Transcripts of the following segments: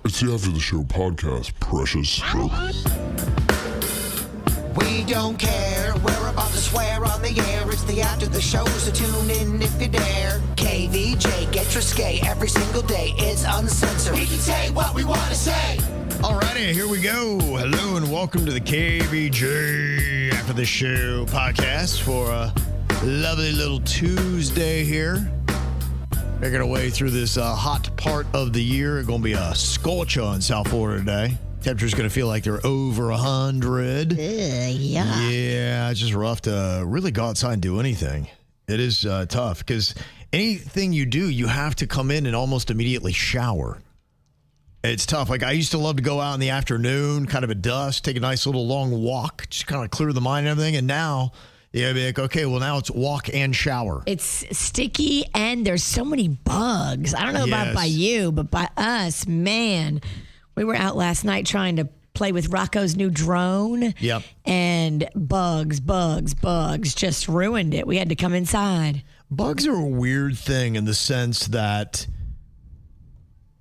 It's the After the Show podcast, precious. We don't care, we're about to swear on the air. It's the After the Show, so tune in if you dare. KVJ, get risque every single day. It's uncensored. We can say what we want to say. Alrighty, here we go. Hello and welcome to the KVJ After the Show podcast for a lovely little Tuesday here. Making our way through this hot part of the year. It's going to be a scorcher in South Florida today. Temperature's going to feel like they're over 100. Yeah, it's just rough to really go outside and do anything. It is tough because anything you do, you have to come in and almost immediately shower. It's tough. Like, I used to love to go out in the afternoon, kind of at dusk, take a nice little long walk, just kind of clear the mind and everything. And now, yeah, be like, okay, well, now it's walk and shower. It's sticky and there's so many bugs. I don't know about by you, but by us, man. We were out last night trying to play with Rocco's new drone. Yep. And bugs just ruined it. We had to come inside. Bugs are a weird thing in the sense that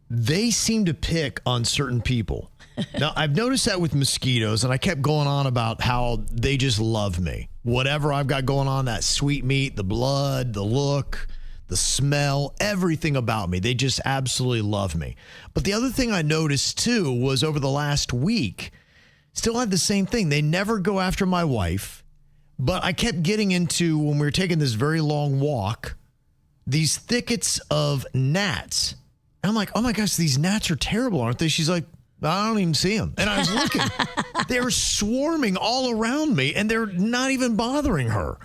they seem to pick on certain people. Now, I've noticed that with mosquitoes, and I kept going on about how they just love me. Whatever I've got going on, that sweet meat, the blood, the look, the smell, everything about me. They just absolutely love me. But the other thing I noticed, too, was over the last week, still had the same thing. They never go after my wife, but I kept getting into, when we were taking this very long walk, these thickets of gnats. And I'm like, oh my gosh, these gnats are terrible, aren't they? She's like, I don't even see them. And I was looking. They're swarming all around me, and they're not even bothering her.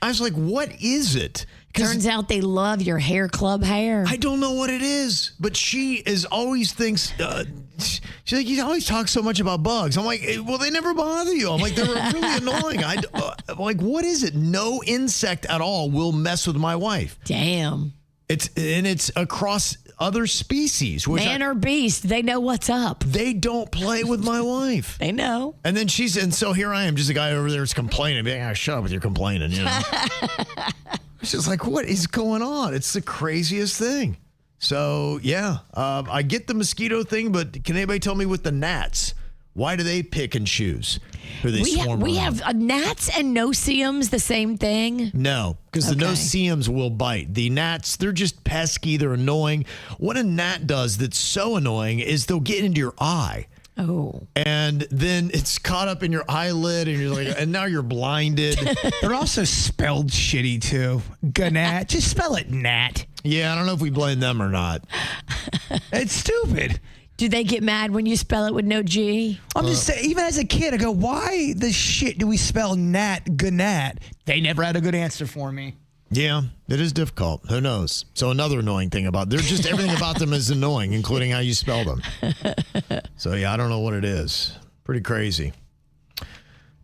I was like, what is it? Turns out they love your hair club hair. I don't know what it is, but she is always thinks, she's like, you always talk so much about bugs. I'm like, well, they never bother you. I'm like, they're really annoying. I'm like, what is it? No insect at all will mess with my wife. Damn. It's across other species. Man or beast, they know what's up. They don't play with my wife. They know. And then so here I am, just a guy over there that's complaining. Being, shut up with your complaining, you know. It's just like, what is going on? It's the craziest thing. So, yeah, I get the mosquito thing, but can anybody tell me with the gnats? Why do they pick and choose who they swarm We around? have gnats and no-see-ums the same thing? No, because the no-see-ums will bite. The gnats, they're just pesky. They're annoying. What a gnat does that's so annoying is they'll get into your eye. Oh. And then it's caught up in your eyelid, and you're like, and now you're blinded. They're also spelled shitty, too. Gnat. Just spell it gnat. Yeah, I don't know if we blame them or not. It's stupid. Do they get mad when you spell it with no G? I'm just saying, even as a kid, I go, why the shit do we spell gnat, gnat? They never had a good answer for me. Yeah, it is difficult. Who knows? So another annoying thing about they're just everything about them is annoying, including how you spell them. So yeah, I don't know what it is. Pretty crazy.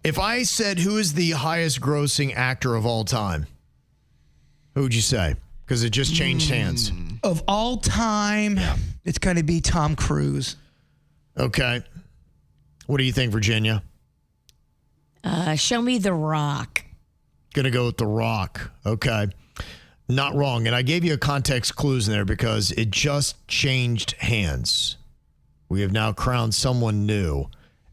If I said who is the highest grossing actor of all time, who would you say? Because it just changed hands. Of all time, it's going to be Tom Cruise. Okay. What do you think, Virginia? Show me The Rock. Gonna go with The Rock. Okay. Not wrong. And I gave you a context clues in there because it just changed hands. We have now crowned someone new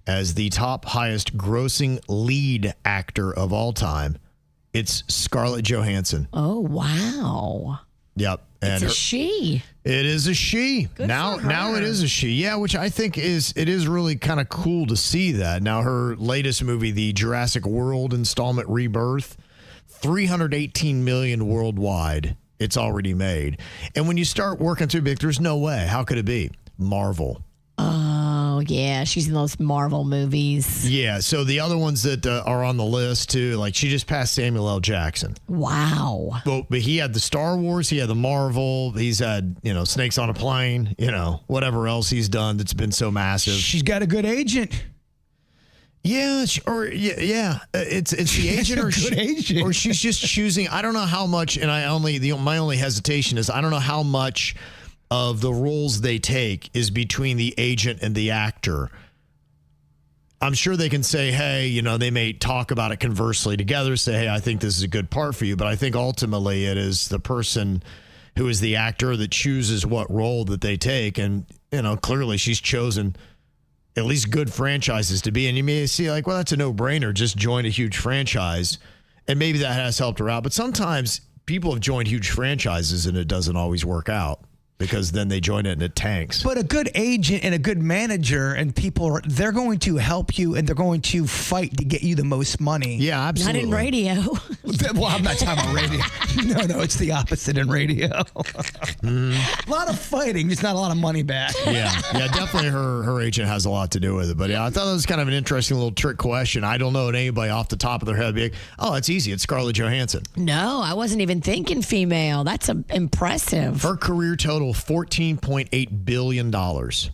as the top highest grossing lead actor of all time. It's Scarlett Johansson. Oh, wow. Yep. And It's a she. It is a she. Good now for her. it is a she. Yeah, which I think is really kind of cool to see that. Now her latest movie, the Jurassic World installment Rebirth, 318 million worldwide. It's already made. And when you start working through big, there's no way. How could it be? Marvel. Oh, yeah. She's in those Marvel movies. Yeah. So the other ones that are on the list too, like she just passed Samuel L. Jackson. Wow. But he had the Star Wars, he had the Marvel, he's had, Snakes on a Plane, whatever else he's done that's been so massive. She's got a good agent. Yeah, it's the agent or she's just choosing. I don't know how much, and my only hesitation is I don't know how much of the roles they take is between the agent and the actor. I'm sure they can say, hey, they may talk about it conversely together, say, hey, I think this is a good part for you. But I think ultimately it is the person who is the actor that chooses what role that they take. And clearly she's chosen at least good franchises to be. And you may see like, well, that's a no-brainer. Just join a huge franchise. And maybe that has helped her out. But sometimes people have joined huge franchises and it doesn't always work out because then they join it and it tanks. But a good agent and a good manager and people, they're going to help you and they're going to fight to get you the most money. Yeah, absolutely. Not in radio. Well, I'm not talking about radio. No, it's the opposite in radio. A lot of fighting, just not a lot of money back. Yeah, definitely her agent has a lot to do with it. But yeah, I thought that was kind of an interesting little trick question. I don't know anybody off the top of their head be like, oh, it's easy. It's Scarlett Johansson. No, I wasn't even thinking female. That's impressive. Her career total, $14.8 billion.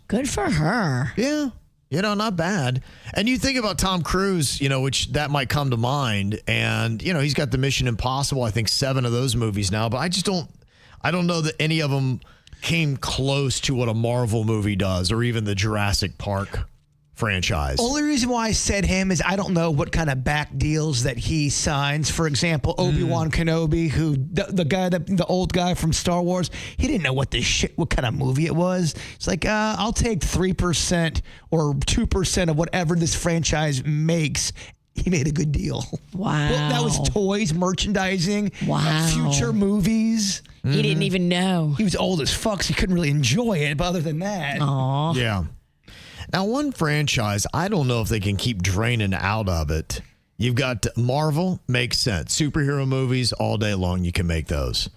Good for her. Yeah. Not bad. And you think about Tom Cruise, which that might come to mind. And, he's got the Mission Impossible, I think 7 of those movies now. But I don't know that any of them came close to what a Marvel movie does or even the Jurassic Park franchise. Only reason why I said him is I don't know what kind of back deals that he signs. For example, Obi-Wan Kenobi, who the old guy from Star Wars, he didn't know what kind of movie it was. It's like, I'll take 3% or 2% of whatever this franchise makes. He made a good deal. Wow. Well, that was toys, merchandising, future movies. He didn't even know. He was old as fuck, so he couldn't really enjoy it. But other than that. Aww. Yeah. Now, one franchise, I don't know if they can keep draining out of it. You've got Marvel, makes sense. Superhero movies, all day long, you can make those.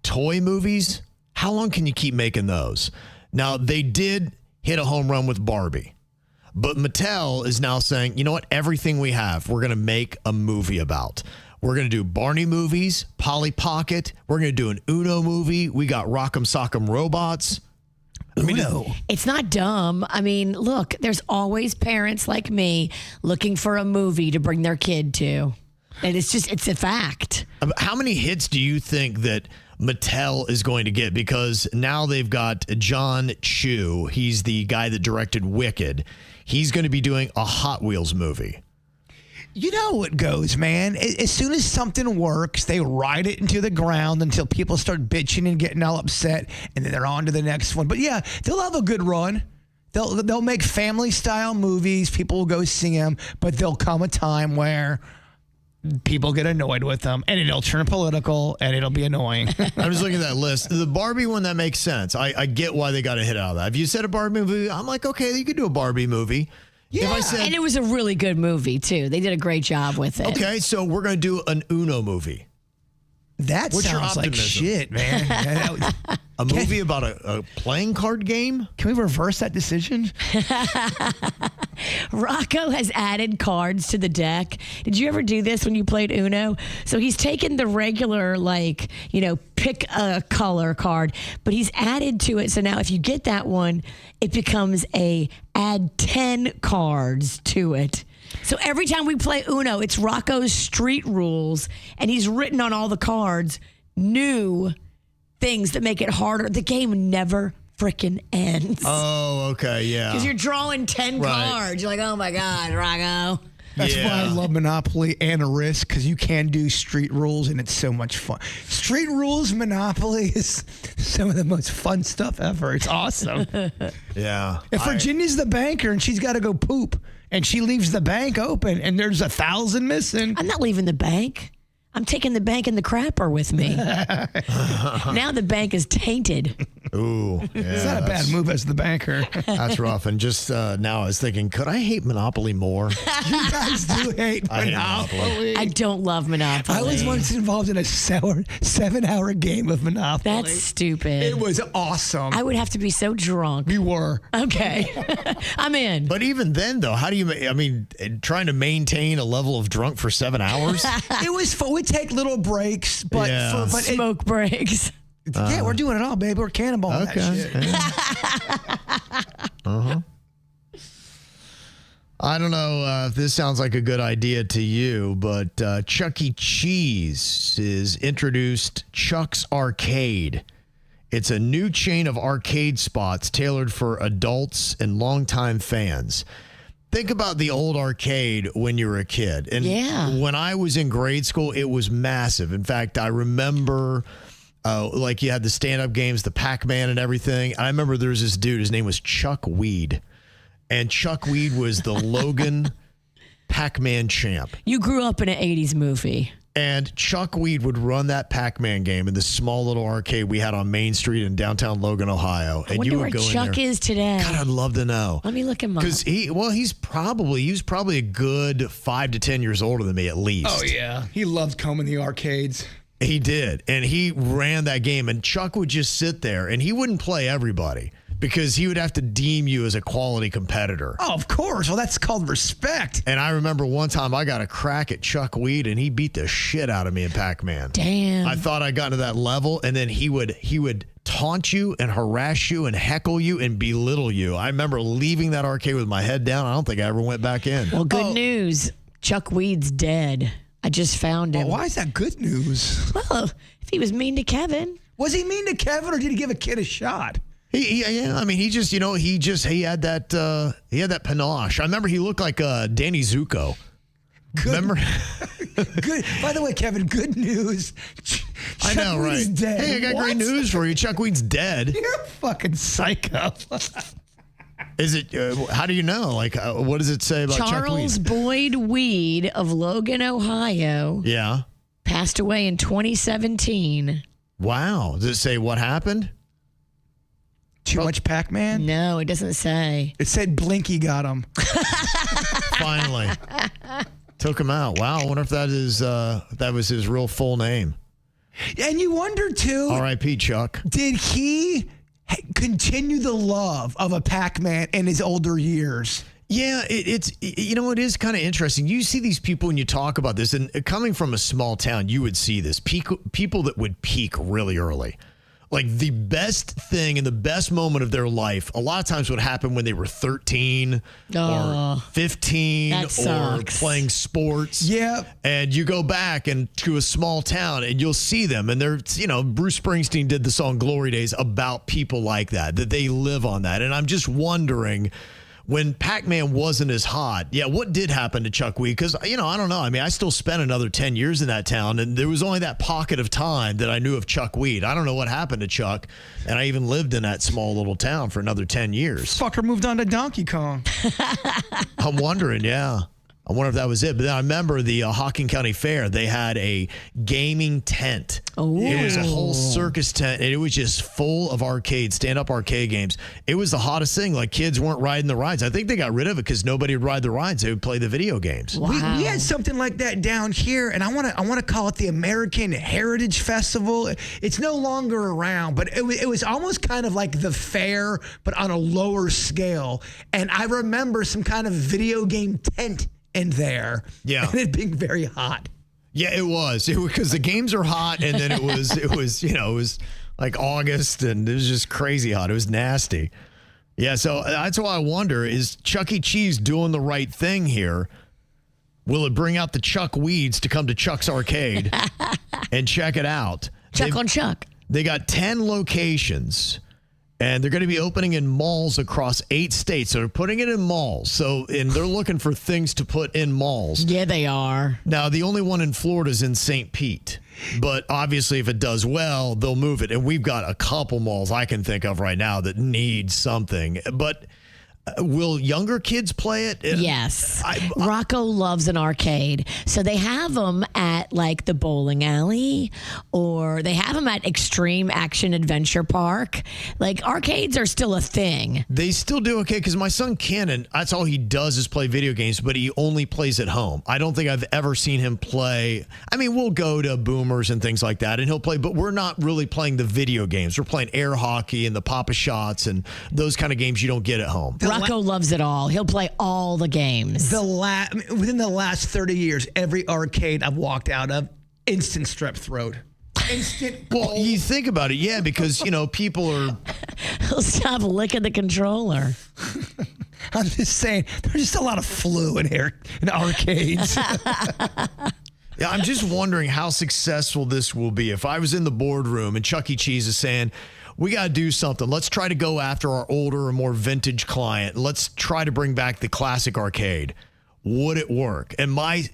Toy movies, how long can you keep making those? Now, they did hit a home run with Barbie. But Mattel is now saying, you know what? Everything we have, we're going to make a movie about. We're going to do Barney movies, Polly Pocket. We're going to do an Uno movie. We got Rock'em Sock'em Robots. It's not dumb. I mean, look, there's always parents like me looking for a movie to bring their kid to. And it's a fact. How many hits do you think that Mattel is going to get? Because now they've got John Chu. He's the guy that directed Wicked. He's going to be doing a Hot Wheels movie. You know how it goes, man. As soon as something works, they ride it into the ground until people start bitching and getting all upset, and then they're on to the next one. But yeah, they'll have a good run. They'll make family-style movies. People will go see them, but there'll come a time where people get annoyed with them, and it'll turn political, and it'll be annoying. I'm just looking at that list. The Barbie one, that makes sense. I get why they got a hit out of that. If you said a Barbie movie, I'm like, okay, you could do a Barbie movie. Yeah, and it was a really good movie, too. They did a great job with it. Okay, so we're going to do an Uno movie. That What's sounds like shit, man. A movie about a playing card game? Can we reverse that decision? Rocco has added cards to the deck. Did you ever do this when you played Uno? So he's taken the regular, pick a color card, but he's added to it. So now if you get that one, it becomes add 10 cards to it. So every time we play Uno, it's Rocco's street rules, and he's written on all the cards new things that make it harder. The game never frickin' ends. Oh, okay, yeah. Because you're drawing 10 cards. You're like, oh my God, Rocco. That's why I love Monopoly and Risk, because you can do street rules, and it's so much fun. Street rules, Monopoly is some of the most fun stuff ever. It's awesome. Yeah. If Virginia's the banker and she's got to go poop, and she leaves the bank open, and there's 1,000 missing. I'm not leaving the bank. I'm taking the bank and the crapper with me. Now the bank is tainted. Ooh. Yeah, it's not a bad move as the banker. That's rough. And just now I was thinking, could I hate Monopoly more? You guys do hate Monopoly. I don't love Monopoly. I was once involved in a 7-hour game of Monopoly. That's stupid. It was awesome. I would have to be so drunk. You were. Okay. I'm in. But even then, though, how do you, trying to maintain a level of drunk for 7 hours? It was fun. We take little breaks, but smoke breaks. Yeah, we're doing it all, baby. We're cannonballing that shit. I don't know if this sounds like a good idea to you, but Chuck E. Cheese has introduced Chuck's Arcade. It's a new chain of arcade spots tailored for adults and longtime fans. Think about the old arcade when you were a kid. And when I was in grade school, it was massive. In fact, I remember Like you had the stand-up games, the Pac-Man and everything. I remember there was this dude, his name was Chuck Weed. And Chuck Weed was the Logan Pac-Man champ. You grew up in an 80s movie. And Chuck Weed would run that Pac-Man game in this small little arcade we had on Main Street in downtown Logan, Ohio. I And wonder you where would go Chuck in there. is today. God, I'd love to know. Let me look him up. Because he was probably a good 5 to 10 years older than me at least. Oh, yeah. He loved combing the arcades. He did. And he ran that game. And Chuck would just sit there and he wouldn't play everybody because he would have to deem you as a quality competitor. Oh, of course. Well, that's called respect. And I remember one time I got a crack at Chuck Weed and he beat the shit out of me in Pac-Man. Damn. I thought I got to that level and then he would taunt you and harass you and heckle you and belittle you. I remember leaving that arcade with my head down. I don't think I ever went back in. Well, good news. Chuck Weed's dead. I just found him. Well, why is that good news? Well, if he was mean to Kevin. Was he mean to Kevin or did he give a kid a shot? Yeah, I mean, he had that panache. I remember he looked like Danny Zuko. Remember? Good. By the way, Kevin, good news. I know, Chuck right? Weed's dead. Hey, I got great news for you. Chuck Weed's dead. You're a fucking psycho. Is it? How do you know? Like, what does it say about Chuck Weed? Charles Boyd Weed of Logan, Ohio, Yeah. passed away in 2017. Wow. Does it say what happened? Too much Pac-Man? No, it doesn't say. It said Blinky got him. Finally. Took him out. Wow. I wonder if that was his real full name. And you wonder, too, R.I.P. Chuck. did he continue the love of a Pac-Man in his older years? Yeah, it is kind of interesting. You see these people when you talk about this, and coming from a small town, you would see this. People that would peak really early. Like the best thing and the best moment of their life, a lot of times would happen when they were 13 or 15 that or sucks. playing sports. Yeah. And you go back and to a small town and you'll see them. And they're, Bruce Springsteen did the song Glory Days about people like that they live on that. And I'm just wondering, when Pac-Man wasn't as hot, what did happen to Chuck Weed? Because, I don't know. I mean, I still spent another 10 years in that town, and there was only that pocket of time that I knew of Chuck Weed. I don't know what happened to Chuck, and I even lived in that small little town for another 10 years. Fucker moved on to Donkey Kong. I'm wondering, yeah. I wonder if that was it. But then I remember the Hocking County Fair. They had a gaming tent. Oh. It was a whole circus tent, and it was just full of arcades, stand-up arcade games. It was the hottest thing. Like, kids weren't riding the rides. I think they got rid of it because nobody would ride the rides. They would play the video games. Wow. We had something like that down here, and I want to call it the American Heritage Festival. It's no longer around, but it was almost kind of like the fair, but on a lower scale. And I remember some kind of video game tent in there. Yeah. And it being very hot. Yeah, it was because the games are hot, and then it was like August, and it was just crazy hot. It was nasty. Yeah, so that's why I wonder, is Chuck E. Cheese doing the right thing here? Will it bring out the Chuck Weeds to come to Chuck's Arcade and check it out? Chuck on Chuck. They got 10 locations, and they're going to be opening in malls across 8 states. So they're putting it in malls. And they're looking for things to put in malls. Yeah, they are. Now, the only one in Florida is in St. Pete. But obviously, if it does well, they'll move it. And we've got a couple malls I can think of right now that need something. But will younger kids play it? Yes. Rocco loves an arcade. So they have them at like the bowling alley, or they have them at Extreme Action Adventure Park. Like, arcades are still a thing. They still do okay, because my son Cannon, that's all he does is play video games, but he only plays at home. I don't think I've ever seen him play. I mean, we'll go to Boomers and things like that, and he'll play, but we're not really playing the video games. We're playing air hockey and the Papa Shots and those kind of games you don't get at home. Rocco loves it all. He'll play all the games. Within the last 30 years, every arcade I've walked out of, instant strep throat. Instant. Well, you think about it, yeah, because, people are... He'll stop licking the controller. I'm just saying, there's just a lot of flu in here in arcades. Yeah, I'm just wondering how successful this will be. If I was in the boardroom and Chuck E. Cheese is saying, we got to do something. Let's try to go after our older or more vintage client. Let's try to bring back the classic arcade. Would it work? And my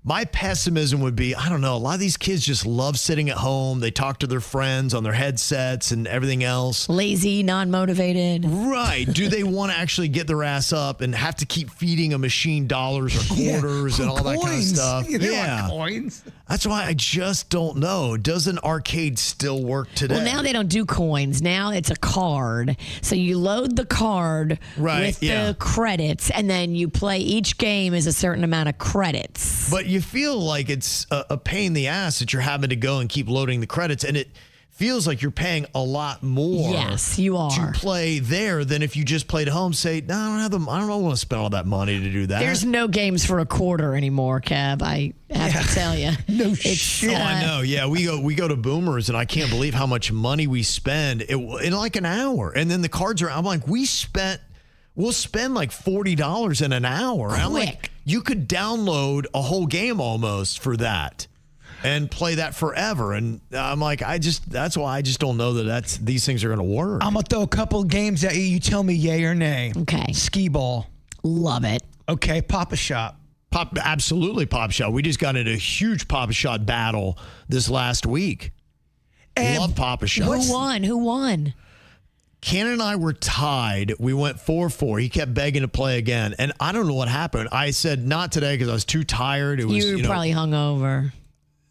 My pessimism would be, I don't know, a lot of these kids just love sitting at home. They talk to their friends on their headsets and everything else. Lazy, non-motivated. Right. Do they want to actually get their ass up and have to keep feeding a machine dollars or quarters and all that kind of stuff? They want coins. That's why I just don't know. Does an arcade still work today? Well, now they don't do coins. Now it's a card. So you load the card with the credits, and then you play. Each game is a certain amount of credits. But you feel like it's a pain in the ass that you're having to go and keep loading the credits, and it feels like you're paying a lot more. Yes, you are. To play there than if you just played at home. Say, no, I don't want to spend all that money to do that. There's no games for a quarter anymore, Kev. I have to tell you. No shit. I know. Yeah, we go to Boomers, and I can't believe how much money we spend in like an hour. And then the cards are. I'm like, we'll spend like $40 in an hour. I'm like, you could download a whole game almost for that and play that forever. And I'm like, that's why I just don't know that these things are going to work. I'm going to throw a couple games at you. You tell me yay or nay. Okay. Skee ball. Love it. Okay. Papa Shop. Absolutely Pop Shot. We just got into a huge Papa Shot battle this last week. And love Papa Shot. Who won? Ken and I were tied. We went 4-4. He kept begging to play again. And I don't know what happened. I said not today because I was too tired. It was, you were probably hungover.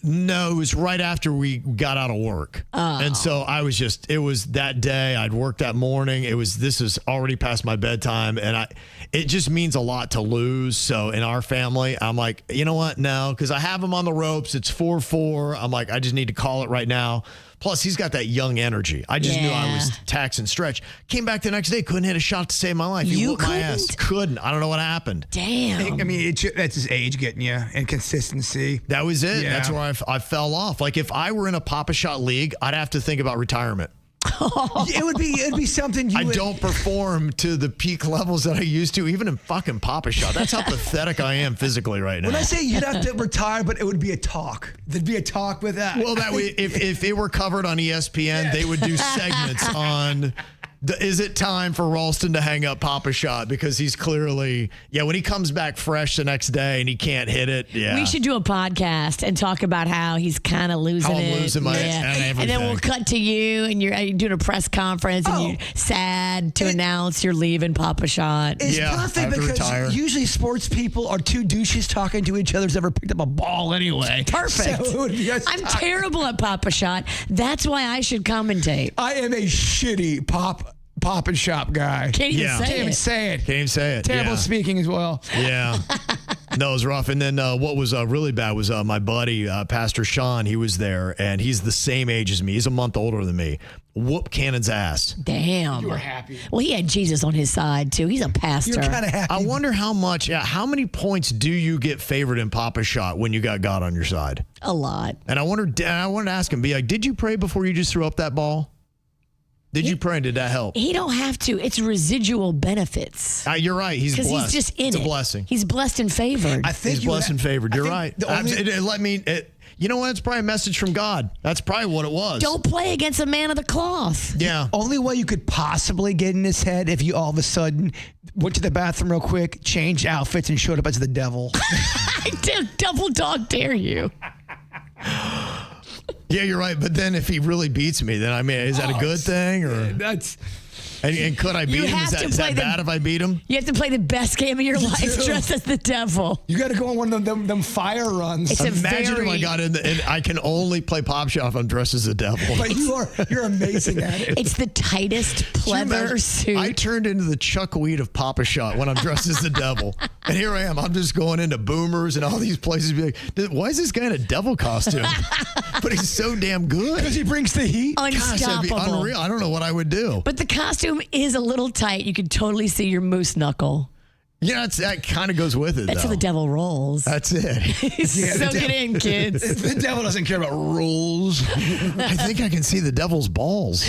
No, it was right after we got out of work. Oh. And so it was that day. I'd worked that morning. This is already past my bedtime. And it just means a lot to lose. So in our family, I'm like, you know what? No, because I have him on the ropes. It's 4-4. I'm like, I just need to call it right now. Plus, he's got that young energy. I just knew I was tax and stretch. Came back the next day, couldn't hit a shot to save my life. He whooped my ass. Couldn't. I don't know what happened. Damn. I mean, that's his age getting you and consistency. That was it. Yeah. That's where I fell off. Like, if I were in a Papa Shot league, I'd have to think about retirement. It'd be something I don't perform to the peak levels that I used to, even in fucking Papa Shot. That's how pathetic I am physically right now. When I say you'd have to retire, but it would be a talk. There'd be a talk with that. Well, that way, if it were covered on ESPN, they would do segments on. Is it time for Ralston to hang up Papa Shot? Because he's clearly, when he comes back fresh the next day and he can't hit it. Yeah. We should do a podcast and talk about how he's kind of losing it. How I'm losing my everything. And then we'll cut to you and you're doing a press conference and you're sad to announce you're leaving Papa Shot. It's perfect because usually sports people are two douches talking to each other who's ever picked up a ball anyway. Perfect. So I'm terrible at Papa Shot. That's why I should commentate. I am a shitty pop and shop guy. Can't even say it. Can't even say it. Terrible speaking as well. Yeah. No, it was rough. And then what was really bad was my buddy, Pastor Sean. He was there, and he's the same age as me. He's a month older than me. Whoop Cannon's ass. Damn. You were happy. Well, he had Jesus on his side, too. He's a pastor. You're kind of happy. I wonder how many points do you get favored in Papa Shot when you got God on your side? A lot. And I wanted to ask him, be like, did you pray before you just threw up that ball? Did you pray and did that help? He don't have to. It's residual benefits. You're right. He's blessed. Because he's just in it. It's a blessing. He's blessed and favored. I think he's blessed and favored. You're right. You know what? It's probably a message from God. That's probably what it was. Don't play against a man of the cloth. Yeah. Only way you could possibly get in his head if you all of a sudden went to the bathroom real quick, changed outfits, and showed up as the devil. I did double dog dare you. Yeah, you're right. But then if he really beats me, then is that a good thing? Or that's and could I beat him? Is that bad if I beat him? You have to play the best game of your life dressed as the devil. You got to go on one of them fire runs. Imagine if I got in and I can only play Pop Shot if I'm dressed as a devil. But you're amazing at it. It's the tightest pleather suit. I turned into the Chuck Weed of Papa Shot when I'm dressed as the devil. And here I am. I'm just going into Boomers and all these places. Be like, why is this guy in a devil costume? But he's so damn good. Because he brings the heat. Unstoppable. Gosh, that'd be unreal. I don't know what I would do. But the costume is a little tight. You can totally see your moose knuckle. Yeah, that kind of goes with it. That's how the devil rolls. That's it. Soak it in, kids. The devil doesn't care about rules. I think I can see the devil's balls.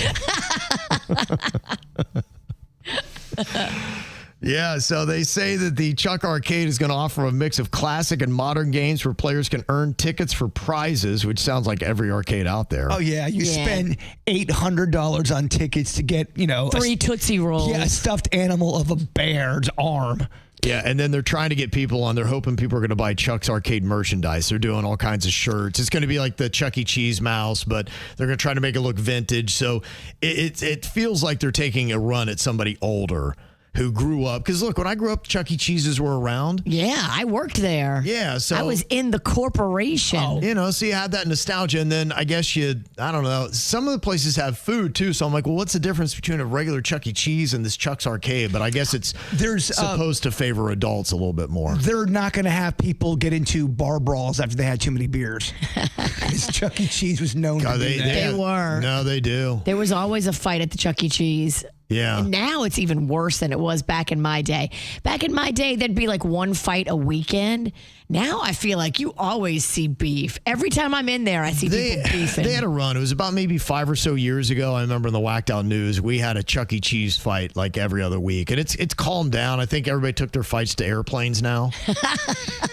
Yeah, so they say that the Chuck Arcade is going to offer a mix of classic and modern games where players can earn tickets for prizes, which sounds like every arcade out there. Oh, yeah. You spend $800 on tickets to get, 3 Tootsie Rolls. Yeah, a stuffed animal of a bear's arm. Yeah, and then they're trying to get people on. They're hoping people are going to buy Chuck's Arcade merchandise. They're doing all kinds of shirts. It's going to be like the Chuck E. Cheese mouse, but they're going to try to make it look vintage. So it feels like they're taking a run at somebody older who grew up. Because look, when I grew up, Chuck E. Cheese's were around. Yeah, I worked there. Yeah, so I was in the corporation. You know, so you had that nostalgia, and then I guess I don't know, some of the places have food too, so I'm like, well, what's the difference between a regular Chuck E. Cheese and this Chuck's Arcade? But I guess there's supposed to favor adults a little bit more. They're not going to have people get into bar brawls after they had too many beers. Because Chuck E. Cheese was known to do that. They were. No, they do. There was always a fight at the Chuck E. Cheese. Yeah. And now it's even worse than it was back in my day. Back in my day, there'd be like one fight a weekend. Now I feel like you always see beef. Every time I'm in there, I see people beefing. They had a run. It was about maybe 5 or so years ago. I remember in the Whacked Out News, we had a Chuck E. Cheese fight like every other week. And it's calmed down. I think everybody took their fights to airplanes now.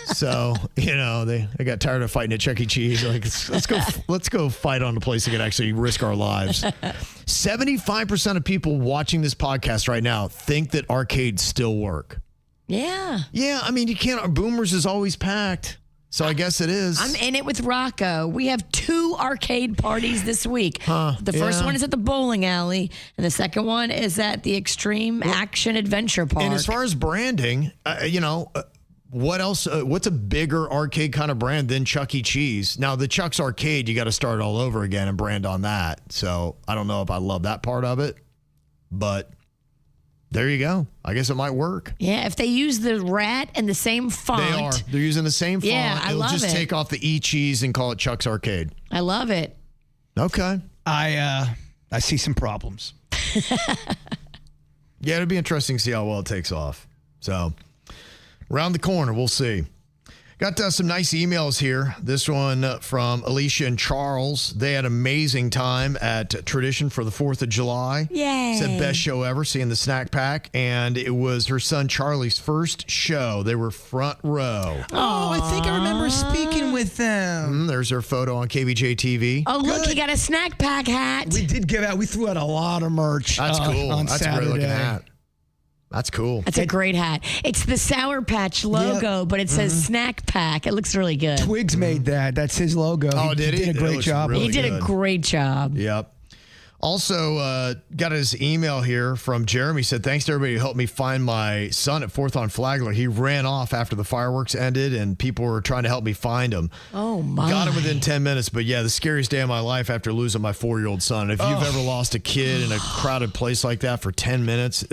So, you know, they got tired of fighting at Chuck E. Cheese. Like, let's go fight on a place that could actually risk our lives. 75% of people watching this podcast right now think that arcades still work. Yeah. Yeah, I mean, you can't. Boomers is always packed. So I guess it is. I'm in it with Rocco. We have 2 arcade parties this week. The first one is at the bowling alley, and the second one is at the Extreme Action Adventure Park. And as far as branding, what else? What's a bigger arcade kind of brand than Chuck E. Cheese? Now, the Chuck's Arcade, you got to start all over again and brand on that. So I don't know if I love that part of it, but there you go. I guess it might work. Yeah, if they use the rat and the same font. They are. They're using the same font. Yeah, I love just it. take off the E cheese and call it Chuck's Arcade. I love it. Okay. I see some problems. Yeah, it'll be interesting to see how well it takes off. So, around the corner, we'll see. Got some nice emails here. This one from Alicia and Charles. They had an amazing time at Tradition for the 4th of July. Yay. Said best show ever, seeing the snack pack. And it was her son Charlie's first show. They were front row. Oh, I think I remember speaking with them. There's her photo on KVJ TV. Oh, look, he got a snack pack hat. We threw out a lot of merch. That's cool. On That's Saturday. a great looking hat. That's cool. That's a great hat. It's the Sour Patch logo, but it says snack pack. It looks really good. Twiggs made that. That's his logo. Oh, did he? Did a It great looks job. really He did a good. great job. Yep. Also, got his email here from Jeremy. Said, thanks to everybody who helped me find my son at 4th on Flagler. He ran off after the fireworks ended, and people were trying to help me find him. Oh, my. Got him within 10 minutes, but yeah, the scariest day of my life after losing my 4-year-old son. If you've ever lost a kid in a crowded place like that for 10 minutes,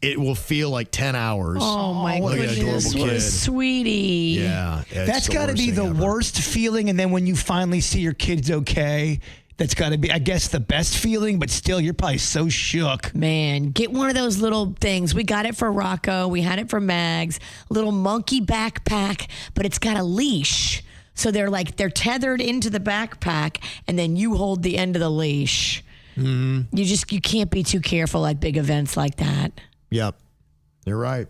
it will feel like 10 hours. Oh, my Look at that goodness. adorable What a kid. sweetie. Yeah. That's got to be the worst feeling. And then when you finally see your kid's okay, that's got to be, I guess, the best feeling. But still, you're probably so shook. Man, get one of those little things. We got it for Rocco. We had it for Mags. A little monkey backpack, but it's got a leash. So they're tethered into the backpack, and then you hold the end of the leash. Mm-hmm. You can't be too careful at big events like that. Yep. You're right.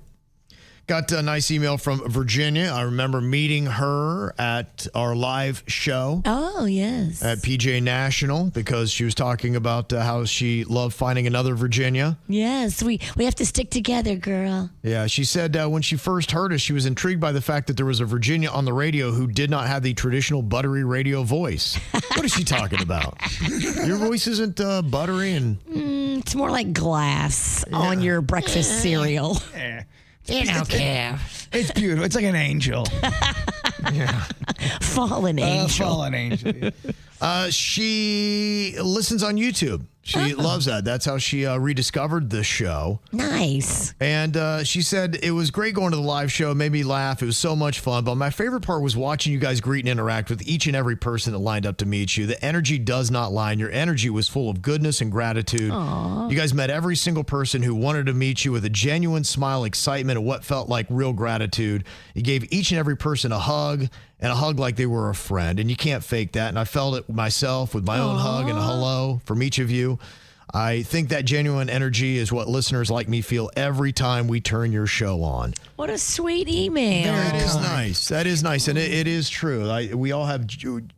Got a nice email from Virginia. I remember meeting her at our live show Oh, yes. at PJ National because she was talking about how she loved finding another Virginia. Yes, we have to stick together, girl. Yeah, she said when she first heard us, she was intrigued by the fact that there was a Virginia on the radio who did not have the traditional buttery radio voice. What is she talking about? Your voice isn't buttery and... It's more like glass on your breakfast cereal. You don't care. It's beautiful. It's like an angel. Fallen angel. Fallen angel. She listens on YouTube. She loves that. That's how she rediscovered the show. Nice. And she said it was great going to the live show. It made me laugh. It was so much fun. But my favorite part was watching you guys greet and interact with each and every person that lined up to meet you. The energy does not lie. And your energy was full of goodness and gratitude. Aww. You guys met every single person who wanted to meet you with a genuine smile, excitement, and what felt like real gratitude. You gave each and every person a hug, and a hug like they were a friend. And you can't fake that. And I felt it myself with my own hug and a hello from each of you. I think that genuine energy is what listeners like me feel every time we turn your show on. What a sweet email. That is nice. That is nice. And it is true. We all have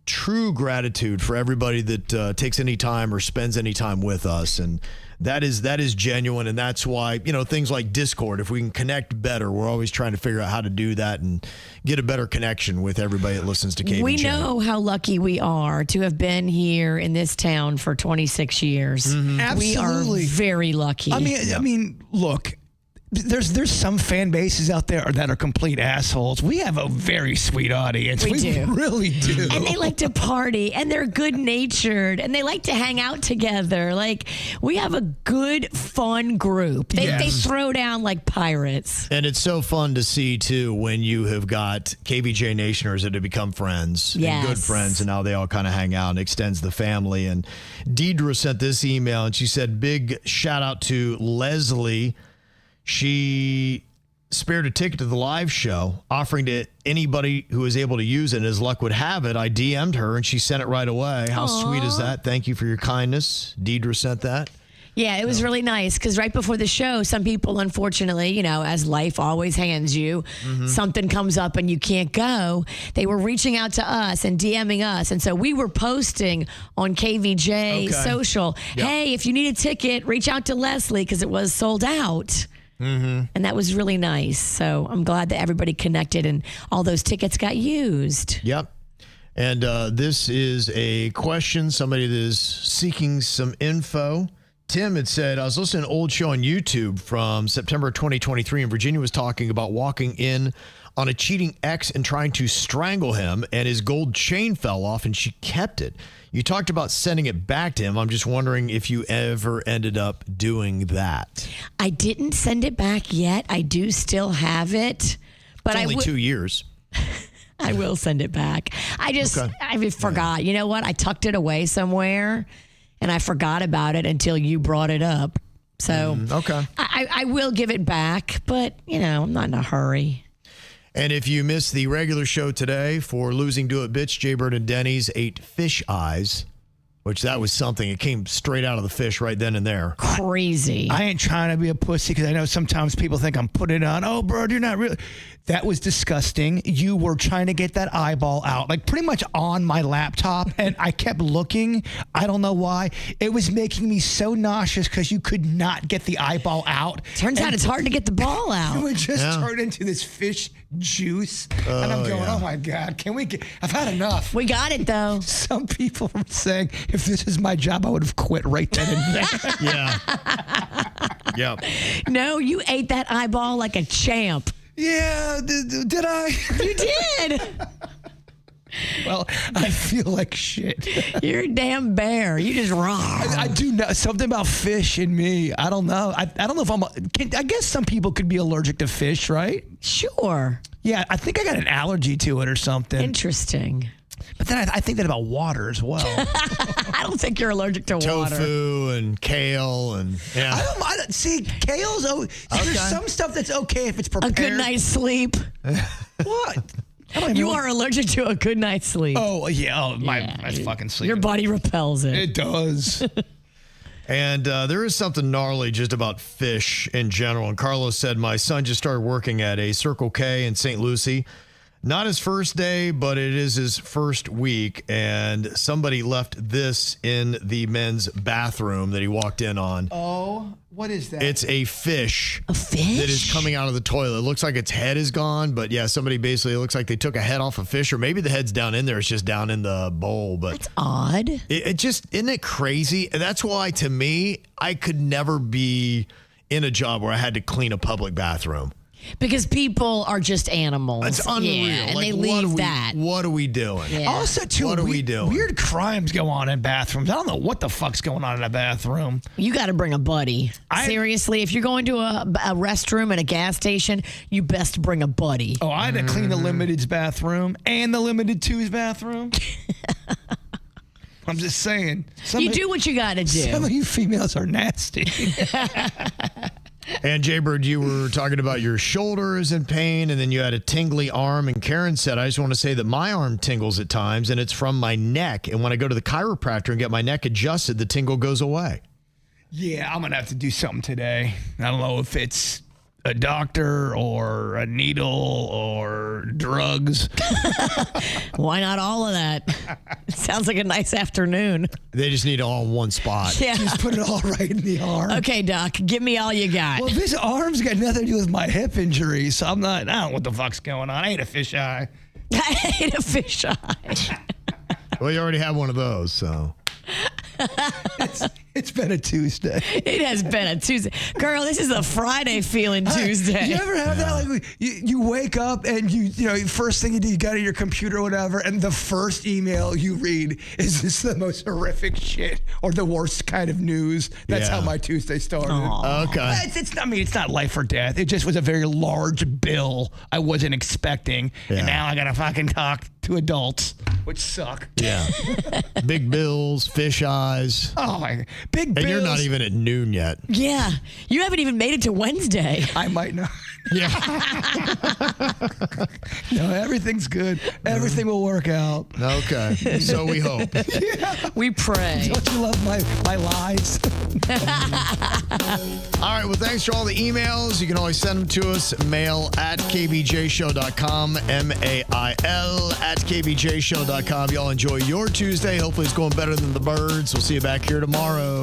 true gratitude for everybody that takes any time or spends any time with us. And that is genuine, and that's why, things like Discord, if we can connect better, we're always trying to figure out how to do that and get a better connection with everybody that listens to KVJ. We know how lucky we are to have been here in this town for 26 years. Absolutely. We are very lucky. I mean, look, there's some fan bases out there that are complete assholes. We have a very sweet audience. We do. Really do. And they like to party, and they're good-natured, and they like to hang out together. Like, we have a good, fun group. They throw down like pirates. And it's so fun to see, too, when you have got KVJ Nationers that have become friends and good friends, and now they all kind of hang out and extends the family. And Deidre sent this email, and she said, big shout out to Leslie. She spared a ticket to the live show, offering to anybody who was able to use it, and as luck would have it, I DM'd her, and she sent it right away. How sweet is that? Thank you for your kindness. Deidre sent that. Yeah, it was really nice because right before the show, some people, unfortunately, as life always hands you, something comes up and you can't go. They were reaching out to us and DMing us. And so we were posting on KVJ social, hey, if you need a ticket, reach out to Leslie because it was sold out. And that was really nice. So I'm glad that everybody connected and all those tickets got used. Yep. And this is a question, somebody that is seeking some info. Tim had said, I was listening to an old show on YouTube from September 2023, and Virginia was talking about walking in on a cheating ex and trying to strangle him, and his gold chain fell off, and she kept it. You talked about sending it back to him. I'm just wondering if you ever ended up doing that. I didn't send it back yet. I do still have it. But It's only 2 years. I will send it back. I forgot. You know what? I tucked it away somewhere, and I forgot about it until you brought it up. So I will give it back, but, I'm not in a hurry. And if you missed the regular show today for Losing Do It Bitch, Jaybird and Denny's ate fish eyes, which that was something. It came straight out of the fish right then and there. Crazy. I ain't trying to be a pussy because I know sometimes people think I'm putting it on. Oh, bro, you're not really. That was disgusting. You were trying to get that eyeball out, like pretty much on my laptop, and I kept looking. I don't know why. It was making me so nauseous because you could not get the eyeball out. Turns out it's hard to get the ball out. It would just turn into this fish juice. And I'm going, oh my God, can we get, I've had enough. We got it though. Some people were saying, if this is my job, I would have quit right then and there. Yeah. No, you ate that eyeball like a champ. Yeah, did I? You did. Well, I feel like shit. You're a damn bear. You just raw. I do know something about fish in me. I don't know. I don't know if I guess some people could be allergic to fish, right? Sure. Yeah, I think I got an allergy to it or something. Interesting. But then I think that about water as well. I don't think you're allergic to water. Tofu and kale and I don't see kale's. There's some stuff that's okay if it's prepared. A good night's sleep. What? You are allergic to a good night's sleep. Oh yeah. Oh my fucking sleep. Your body repels it. It does. And there is something gnarly just about fish in general. And Carlos said, my son just started working at a Circle K in St. Lucie. Not his first day, but it is his first week. And somebody left this in the men's bathroom that he walked in on. Oh, what is that? It's a fish. A fish? That is coming out of the toilet. It looks like its head is gone, but yeah, somebody basically, it looks like they took a head off a fish, or maybe the head's down in there. It's just down in the bowl. But that's odd. It just, isn't it crazy? And that's why, to me, I could never be in a job where I had to clean a public bathroom. Because people are just animals. It's unreal. Yeah, and like, they leave that. What are we doing? Yeah. Also, too, what are we doing? Weird crimes go on in bathrooms. I don't know what the fuck's going on in a bathroom. You got to bring a buddy. Seriously, if you're going to a restroom at a gas station, you best bring a buddy. Oh, I had to clean the Limited's bathroom and the Limited 2's bathroom. I'm just saying. You do what you got to do. Some of you females are nasty. And Jaybird, you were talking about your shoulder is in pain, and then you had a tingly arm. And Karen said, I just want to say that my arm tingles at times, and it's from my neck. And when I go to the chiropractor and get my neck adjusted, the tingle goes away. Yeah, I'm going to have to do something today. I don't know if it's a doctor or a needle or drugs. Why not all of that? Sounds like a nice afternoon. They just need it all in one spot. Yeah. Just put it all right in the arm. Okay, Doc, give me all you got. Well, this arm's got nothing to do with my hip injury, so I don't know what the fuck's going on. I ate a fisheye. I ate a fisheye. Well, you already have one of those, so. It's been a Tuesday. It has been a Tuesday. Girl, this is a Friday feeling Tuesday. You ever have that? Like you wake up and you know, first thing you do, you go to your computer or whatever, and the first email you read is this the most horrific shit or the worst kind of news. That's how my Tuesday started. Okay. It's not life or death. It just was a very large bill I wasn't expecting, and now I gotta fucking talk to adults, which suck. Yeah. Big bills, fish eyes. Oh my, big bills. And you're not even at noon yet. Yeah. You haven't even made it to Wednesday. I might not. Yeah. No, everything's good. Everything will work out. Okay. So we hope. We pray. Don't you love my lies? All right. Well, thanks for all the emails. You can always send them to us. Mail at kvjshow.com. MAIL at kvjshow.com. Y'all enjoy your Tuesday. Hopefully it's going better than the birds. We'll see you back here tomorrow.